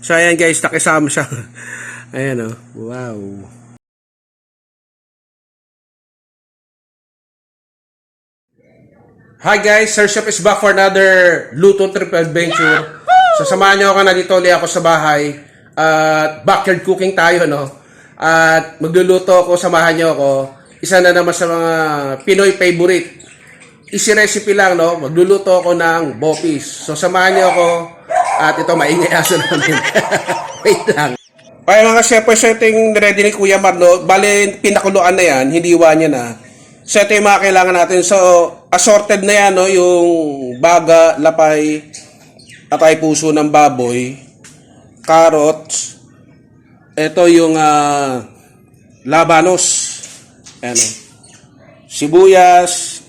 So ayan guys, nakisama siya. Ayan oh. Wow. Hi guys, Sir Chef is back for another Luto Trip Adventure. So samahan niyo ako na dito ulit ako sa bahay. At backyard cooking tayo, no? At magluluto ako, samahan niyo ako. Isa na naman sa mga Pinoy favorite. Easy recipe lang, no? Magluluto ako ng bopis. So samahan niyo ako. At ito, maingay aso namin. Wait lang. Okay mga chef, so ito yung ready ni Kuya Mar, no? Bale, pinakuluan na yan, hindiwa niya na. So ito yung mga kailangan natin. So assorted na yan, no? Yung baga, lapay, atay puso ng baboy, carrots, ito yung labanos, ano, sibuyas,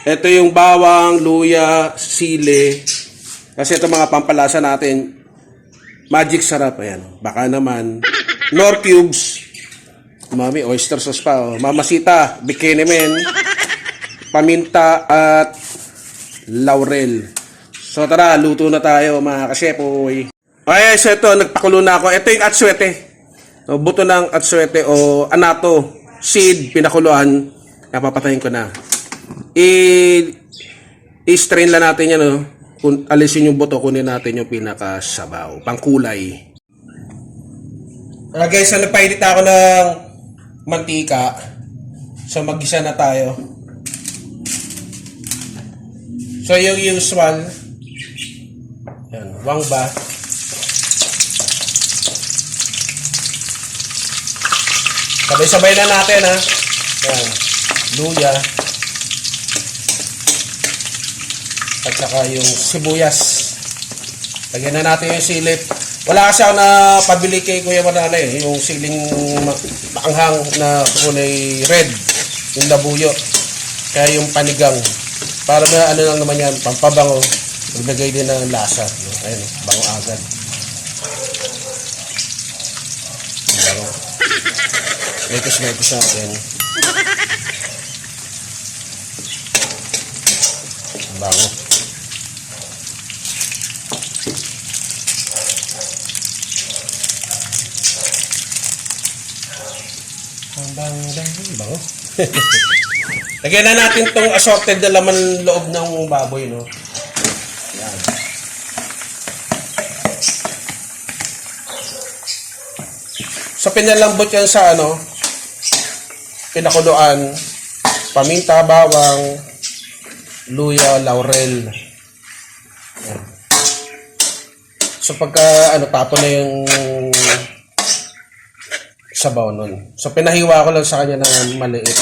ito yung bawang, luya, sili, kasi ito mga pampalasa natin, magic sarap, ayan, baka naman, nor cubes, mami, oyster sauce pa, oh. Mamasita, bikini men, paminta, at laurel. So tara, luto na tayo mga kasyepoy. Okay, so ito, nagpakulo na ako. Ito yung atsuete. No, buto ng atsuete o anato, seed, pinakuluan. Napapatayin ko na. I-strain lang natin yan. No? Kung alisin yung buto, kunin natin yung pinakasabaw. Pangkulay. Guys, nagpainit ako ng mantika. So mag-isa na tayo. So yung usual, yan, wangba. Sabay-sabay na natin ha. Yan, luya. At saka yung sibuyas. Lagyan na natin yung silip. Wala kasi ako na pabili kay Kuya Manala eh. Yung siling maanghang na kulay red. Yung labuyo. Kaya yung panigang. Para na ano lang naman yan, pampabango. Magbigay din ng lasa. Ayun, bango agad. Bango. Mekos-mekos natin. Bango. Bango. Lagyan na natin itong assorted na laman loob ng baboy, no? Yan. So, pinalambot yan sa, ano, pinakuluan, paminta, bawang, luya, laurel. Yan. So, pagka, ano, tapo na yung sabaw nun. So, pinahiwa ko lang sa kanya ng maliit.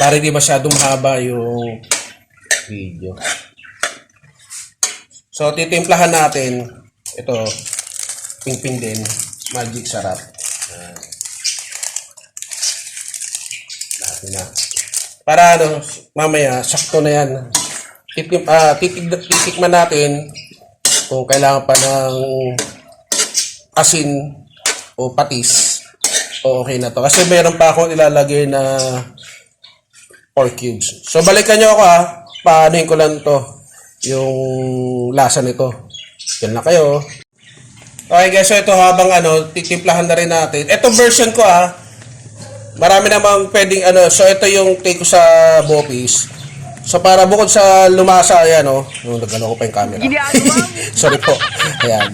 Para hindi masyadong haba yung video. So, titimplahan natin. Ito, ping-ping din. Magic sarap. Natin na. Para ano, mamaya, sakto na yan. Titikman natin kung kailangan pa ng asin o patis. O okay na to. Kasi meron pa akong ilalagay na 4 cubes. So, balikan nyo ako ha. Paanuhin ko lang to. Yung lasa nito. Yan na kayo. Okay guys, so ito habang ano, titimplahan na rin natin. Ito version ko ha. Marami namang pwedeng ano. So, ito yung take ko sa bopis. So, para bukod sa lumasa, ayan o. Nagano ko pa yung camera. Sorry po. Ayan.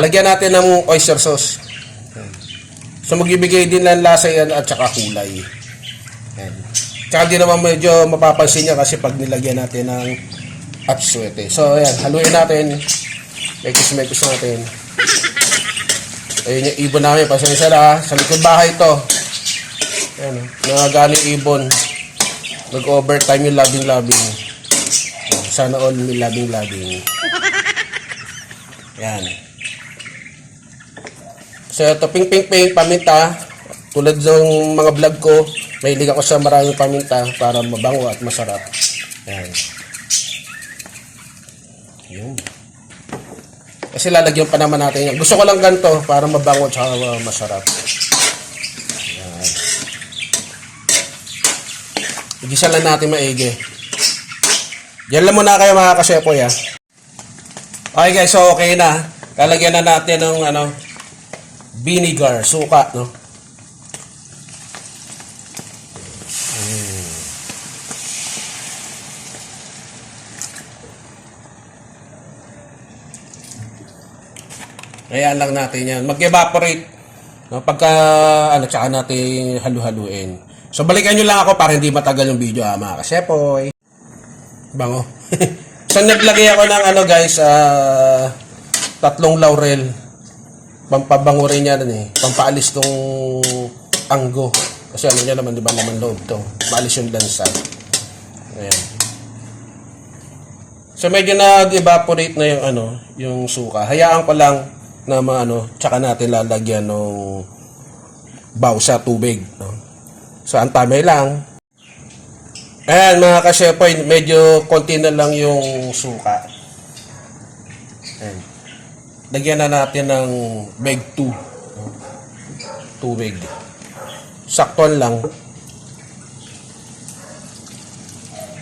Lagyan natin ng oyster sauce. So, magbibigay din lang lasa yan at saka kulay. Ayan. Tsaka di naman medyo mapapansin niya kasi pag nilagyan natin ng atsuete. So, ayan. Haluin natin. Mekos-mekos natin. Ayun yung ibon namin. Pasensya na. Sa likod bahay ito. Ayan. Nagagaling ibon. Nag-overtime yung labing-labing. Sana all yung labing-labing. Ayan. So, ito. Ping-ping-ping. Paminta. Tulad ng mga vlog ko. Mahilig ako sa maraming paminta para mabango at masarap. Ayan. Yun. Kasi lalagyan pa naman natin yan. Gusto ko lang ganito para mabango at masarap. Ayan. Igisa lang natin maigi. Diyan lang muna kayo mga kasyepoy ha. Okay guys, so okay na. Lalagyan na natin ng vinegar, suka, no? Ayan lang natin yan. Mag-evaporate. No? Pagka, tsaka natin halu-haluin. So, balikan nyo lang ako para hindi matagal yung video, mga kasepoy. Bango. So, naglagay ako ng guys, 3 laurel. Pampabango rin yan, pampaalis tong anggo. Kasi niya naman, di ba, naman loob to. Maalis yung lansa. Ayan. So, medyo nag-evaporate na yung yung suka. Hayaan ko lang na tsaka natin lalagyan ng bawsa tubig, no? So, ang tamay lang. Ayan, mga kasepoy, medyo konti na lang yung suka. Ayan. Lagyan na natin ng bag 2. No? Tubig. Saktuan lang.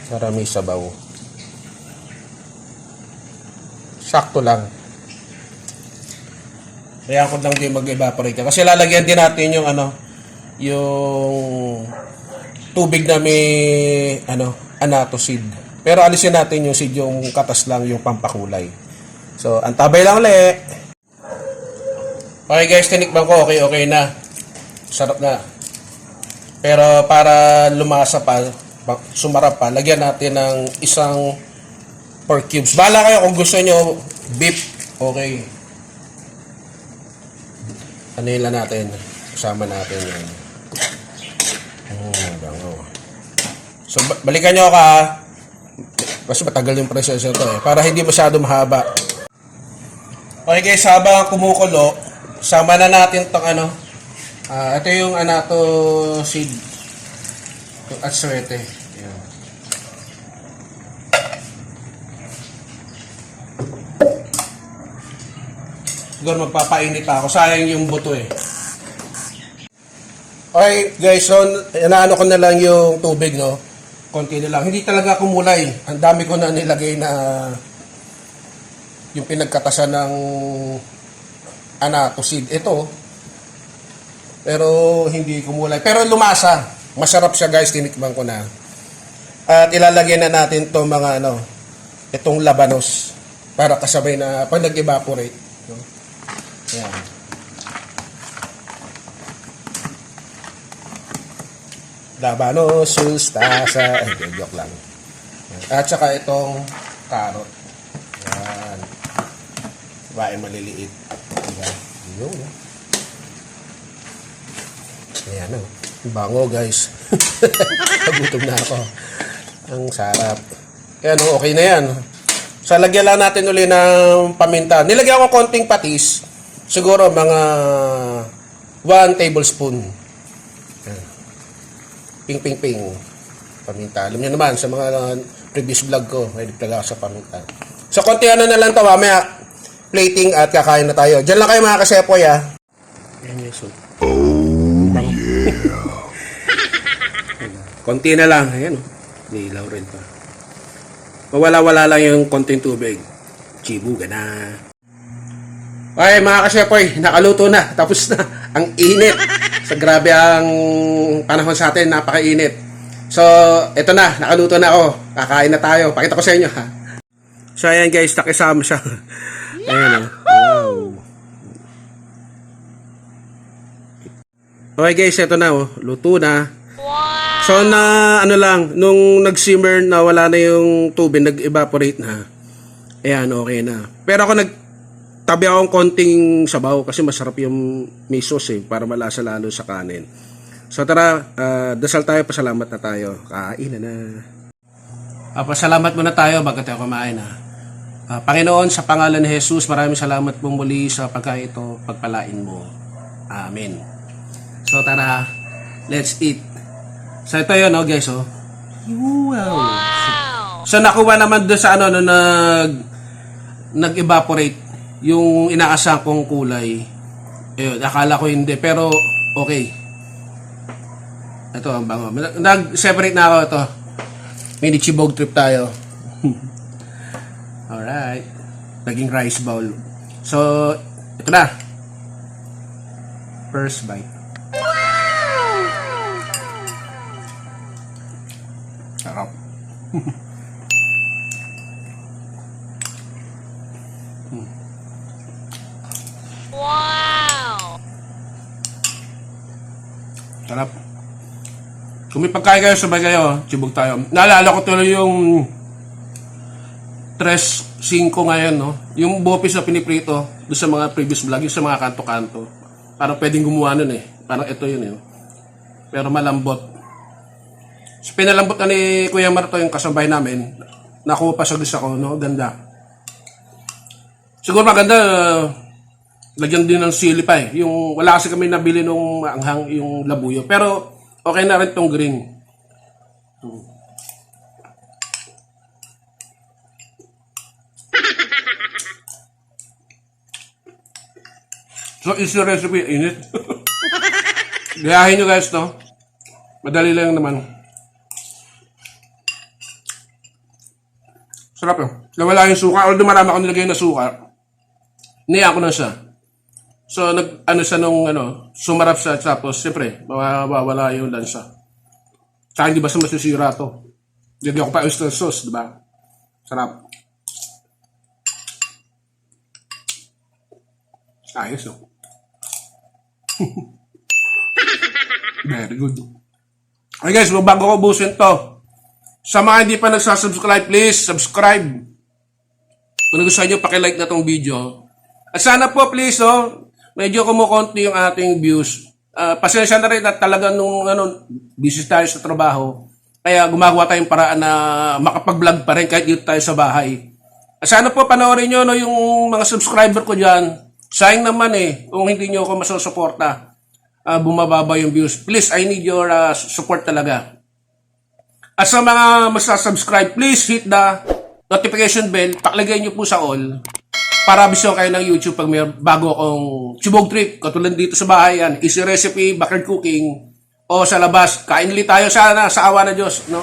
Para may sabaw. Sakto lang. Kaya ako lang din mag-evaporate. Kasi lalagyan din natin yung yung tubig na may annatto seed. Pero alisin natin yung seed, yung katas lang, yung pampakulay. So, antabay lang ulit. Okay guys, tinikman ko, okay na. Sarap na. Pero para lumasa pa, sumarap pa, lagyan natin ng isang pork cubes. Bahala kayo kung gusto nyo beef, okay. Anila natin. Kasama natin yan. Bango. So, balikan nyo ka. Kasi matagal yung proseso ito para hindi masyado mahaba. Okay guys, habang kumukulo, sama na natin itong ito yung annatto seed. Yung atswete. Ayan. Siguro magpapainit ako. Sayang yung buto Okay guys, so inaano ko na lang yung tubig, no? Konti na lang. Hindi talaga kumulay. Ang dami ko na nilagay na yung pinagkatasan ng annatto seed. Ito. Pero hindi kumulay. Pero lumasa. Masarap siya guys, tinikman ko na. At ilalagay na natin to mga itong labanos para kasabay na pag nag-evaporate, no? Ayan. Labanos, sulstasa, joke lang. At saka itong carrot. Ayan. Bae maliliit. Diba? Yun. Ayan bango guys. Nagutom na ako. Ang sarap. Ayan okay na yan. So lagyan lang natin uli ng paminta. Nilagyan ko konting patis. Siguro mga 1 tablespoon. Ayan. Ping. Paminta. Alam nyo naman sa mga previous vlog ko, may nagtaga ako sa paminta. So konti na lang to, mamaya plating at kakain na tayo. Diyan lang kayo mga kasepoy Ayan yung soup. Yeah. Konti na lang. Ayan Nilaw rin pa. Mawala-wala lang yung konting tubig. Chibuga na. Okay mga kasepoy, nakaluto na. Tapos na. Ang init. So grabe ang panahon sa atin. Napakainit. So ito na. Nakaluto na ako. Kakain na tayo. Pakita ko sa inyo So ayan guys. Nakisama siya. Ayan Wow. Okay guys. Ito na luto na. So na nung nag-simmer na wala na yung tubig, nag-evaporate na. Ayan, okay na. Pero ako nagtabi akong konting sabaw kasi masarap yung may sauce para malasa lalo sa kanin. So tara, dasal tayo, pasalamat na tayo. Kain na. Pasalamat muna tayo bago tayo kumain Panginoon, sa pangalan ni Jesus, maraming salamat po muli sa pagkain ito, pagpalain mo. Amen. So tara, let's eat. So ito yun guys Wow. So nakuha naman doon sa nag-evaporate yung inaasahan kong kulay. Ayun, akala ko hindi pero okay. Ito ang bango. Nag-separate na ako ito. Mini chibog trip tayo. Alright. naging rice bowl. So, ito na. First bite. Sarap. Wow! Sarap. Kung may pagkain kayo, sabay kayo, tibog tayo. Naalala ko tuloy yung 3-5 ngayon, no? Yung bopis na piniprito doon sa mga previous vlog, yung sa mga kanto-kanto. Parang pwedeng gumawa nun eh. Parang ito yun eh. Pero malambot. So, pinalambot na ni Kuya Marto yung kasabay namin. Nakuha pa sa gusto ko, no? Ganda. Siguro maganda, lagyan din ng sili pa eh. Yung, wala kasi kami nabili nung anghang yung labuyo. Pero, okay na rin tong green. So, easy recipe. Init. Gayahin nyo guys, no? Madali lang naman. Sarap yun. Nawala yung suka. Although marami akong nilagay na suka, niya ko na siya. So, siya nung, sumarap siya. Tapos, siyempre, mawawala yung lansa. Kaya hindi basta masisira to. Lagyan ko pa oyster sauce, di ba? Sarap. Ayos, no? Very good. Okay guys, bago ko ubusin to, sa mga hindi pa nagsasubscribe, please subscribe. Kung nagustuhan nyo, pakilike na tong video. At sana po please, medyo kumukonti yung ating views. Pasensya na rin at talaga nung busy tayo sa trabaho. Kaya gumagawa tayong paraan na makapag-vlog pa rin kahit dito tayo sa bahay. At sana po panoorin nyo yung mga subscriber ko dyan. Sayang naman kung hindi nyo ako masusuporta. Bumababa yung views. Please, I need your support talaga. At sa mga masasubscribe, please hit the notification bell. Paklagay nyo po sa all para bisyo kayo ng YouTube pag may bago akong Chibog Trip. Katulad dito sa bahay, yan. Easy recipe, backyard cooking, o sa labas. Kain ulit tayo sana, sa awa na Diyos. No?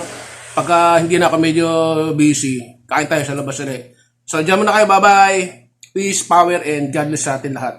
Pagka hindi na ako medyo busy, kain tayo sa labas ulit. So, dyan muna kayo. Bye-bye. Peace, power, and God bless sa atin lahat.